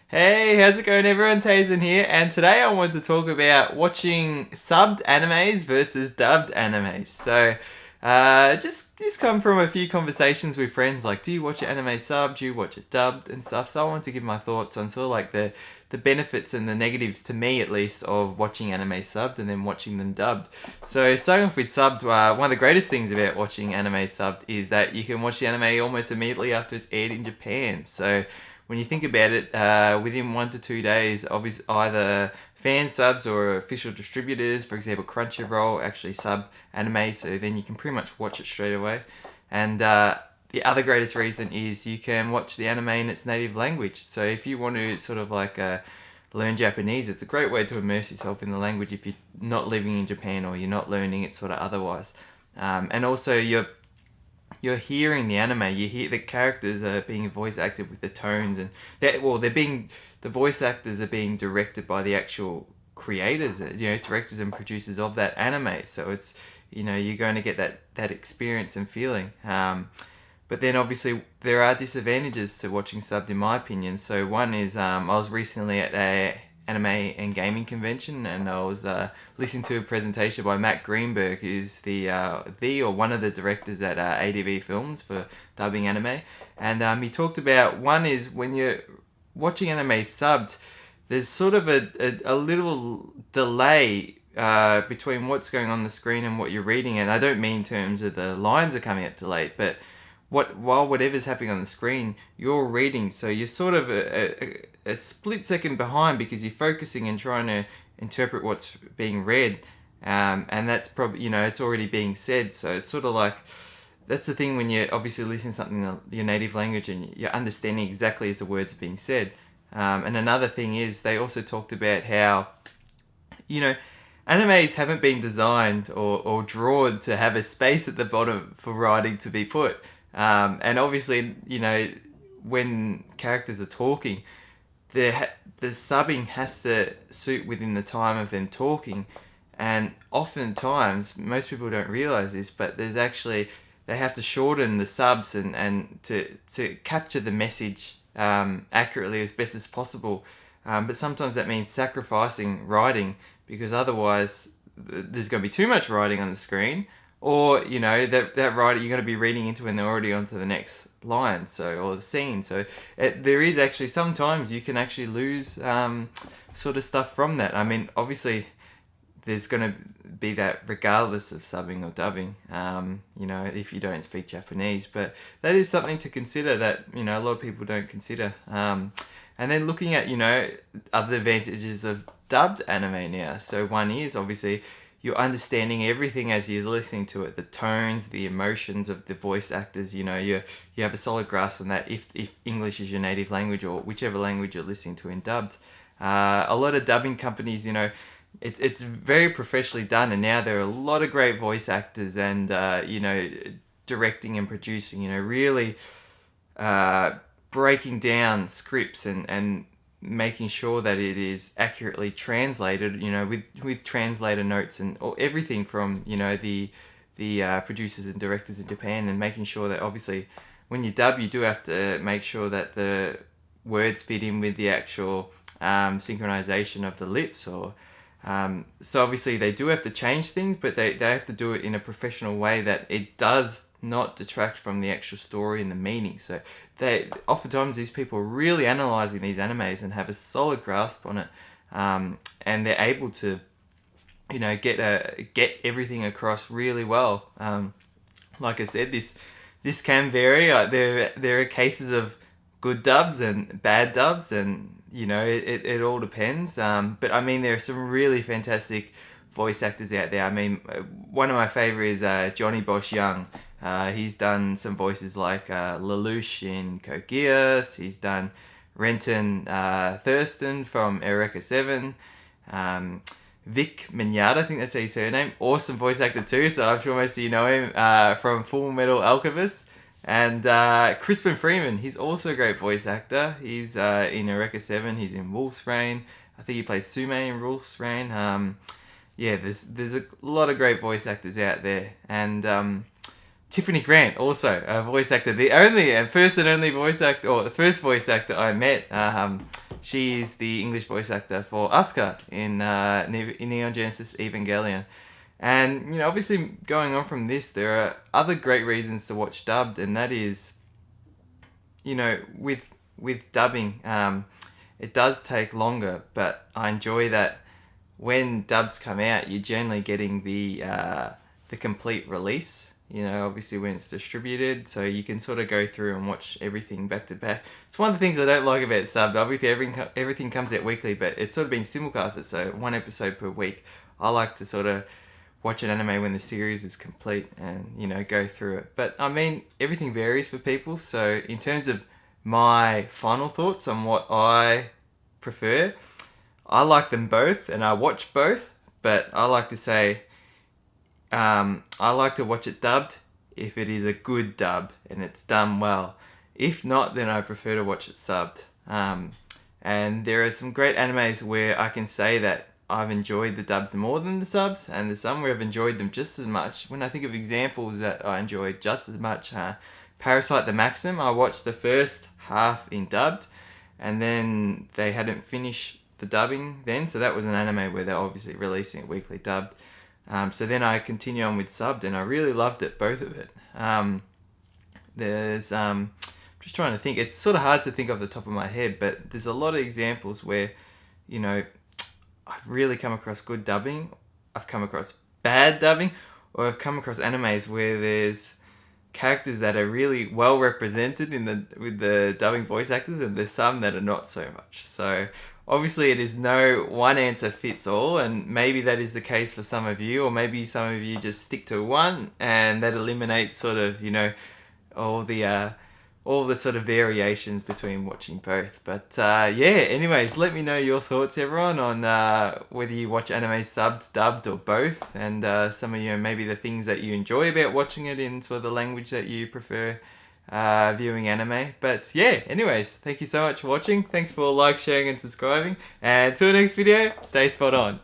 Hey, how's it going everyone? Taysin here, and today I want to talk about watching subbed animes versus dubbed animes. Just come from a few conversations with friends like, do you watch your anime subbed, do you watch it dubbed and stuff? So I want to give my thoughts on sort of like the benefits and the negatives, to me at least, of watching anime subbed and then watching them dubbed. So starting off with subbed, one of the greatest things about watching anime subbed is that you can watch the anime almost immediately after it's aired in Japan. So when you think about it, within 1 to 2 days, obviously either fan subs or official distributors, for example Crunchyroll, actually sub anime, so then you can pretty much watch it straight away. And the other greatest reason is you can watch the anime in its native language. So if you want to sort of like learn Japanese, it's a great way to immerse yourself in the language if you're not living in Japan or you're not learning it sort of otherwise. And also you're hearing the anime. You hear the characters are being voice acted with the tones, and the voice actors are being directed by the actual creators, directors and producers of that anime. So it's you're going to get that experience and feeling. But then obviously there are disadvantages to watching subbed, in my opinion. So one is I was recently at a anime and gaming convention, and I was listening to a presentation by Matt Greenberg, who's the or one of the directors at ADV Films for dubbing anime. And he talked about, one is when you're watching anime subbed, there's sort of a little delay between what's going on the screen and what you're reading. And I don't mean in terms of the lines are coming out delayed, but while whatever's happening on the screen, you're reading, so you're sort of a split second behind because you're focusing and trying to interpret what's being read, and that's probably it's already being said. So it's sort of like, that's the thing when you're obviously listening to something in your native language and you're understanding exactly as the words are being said. And another thing is, they also talked about how animes haven't been designed or drawn to have a space at the bottom for writing to be put. And obviously, when characters are talking, the subbing has to suit within the time of them talking. And oftentimes, most people don't realize this, but they have to shorten the subs and to capture the message accurately as best as possible. But sometimes that means sacrificing writing, because otherwise there's going to be too much writing on the screen. Or, that writer you're going to be reading into when they're already on to the next line, or the scene. So there is actually, sometimes you can actually lose sort of stuff from that. I mean, obviously, there's going to be that regardless of subbing or dubbing, if you don't speak Japanese. But that is something to consider that, a lot of people don't consider. And then looking at, other advantages of dubbed anime now. So one is, obviously, you're understanding everything as you're listening to it, the tones, the emotions of the voice actors. You have a solid grasp on that if English is your native language, or whichever language you're listening to in dubbed. A lot of dubbing companies, it's very professionally done, and now there are a lot of great voice actors and directing and producing, really breaking down scripts and making sure that it is accurately translated, with translator notes and everything from the producers and directors in Japan, and making sure that obviously when you dub, you do have to make sure that the words fit in with the actual synchronization of the lips. So obviously they do have to change things, but they have to do it in a professional way that it does not detract from the actual story and the meaning. So oftentimes these people are really analyzing these animes and have a solid grasp on it, and they're able to get everything across really well. Like I said, this can vary. There are cases of good dubs and bad dubs, and it all depends. But I mean, there are some really fantastic voice actors out there. I mean, one of my favorites is Johnny Bosch Young. He's done some voices like Lelouch in Code Geass. He's done Renton Thurston from Eureka 7. Vic Mignard, I think that's how you say her name. Awesome voice actor too, so I'm sure most of you know him from Full Metal Alchemist. And Crispin Freeman, he's also a great voice actor. He's in Eureka 7. He's in Wolf's Rain. I think he plays Sume in Wolf's Rain. There's a lot of great voice actors out there. And Tiffany Grant, also a voice actor, the only and first and only voice actor, or the first voice actor I met. She is the English voice actor for Asuka in Neon Genesis Evangelion. And, you know, obviously going on from this, there are other great reasons to watch dubbed, and that is, you know, with dubbing, it does take longer, but I enjoy that when dubs come out, you're generally getting the complete release. You know, obviously when it's distributed, so you can sort of go through and watch everything back to back. It's one of the things I don't like about sub. Obviously everything comes out weekly, but it's sort of being simulcasted, so one episode per week. I like to sort of watch an anime when the series is complete and, you know, go through it. But I mean, everything varies for people. So in terms of my final thoughts on what I prefer, I like them both and I watch both, but I like to say I like to watch it dubbed if it is a good dub and it's done well. If not, then I prefer to watch it subbed. And there are some great animes where I can say that I've enjoyed the dubs more than the subs, and there's some where I've enjoyed them just as much. When I think of examples that I enjoyed just as much, Parasite the Maxim, I watched the first half in dubbed, and then they hadn't finished the dubbing then, so that was an anime where they're obviously releasing it weekly dubbed. So then I continue on with subbed, and I really loved it, both of it. There's just trying to think. It's sort of hard to think off the top of my head, but there's a lot of examples where, you know, I've really come across good dubbing, I've come across bad dubbing, or I've come across animes where there's characters that are really well represented with the dubbing voice actors, and there's some that are not so much. So obviously it is no one answer fits all, and maybe that is the case for some of you, or maybe some of you just stick to one and that eliminates sort of, you know, all the sort of variations between watching both. But yeah, anyways, let me know your thoughts, everyone, on whether you watch anime subbed, dubbed, or both, and some of you, maybe the things that you enjoy about watching it in sort of the language that you prefer viewing anime. But yeah, anyways, thank you so much for watching. Thanks for sharing and subscribing, and till the next video, stay spot on.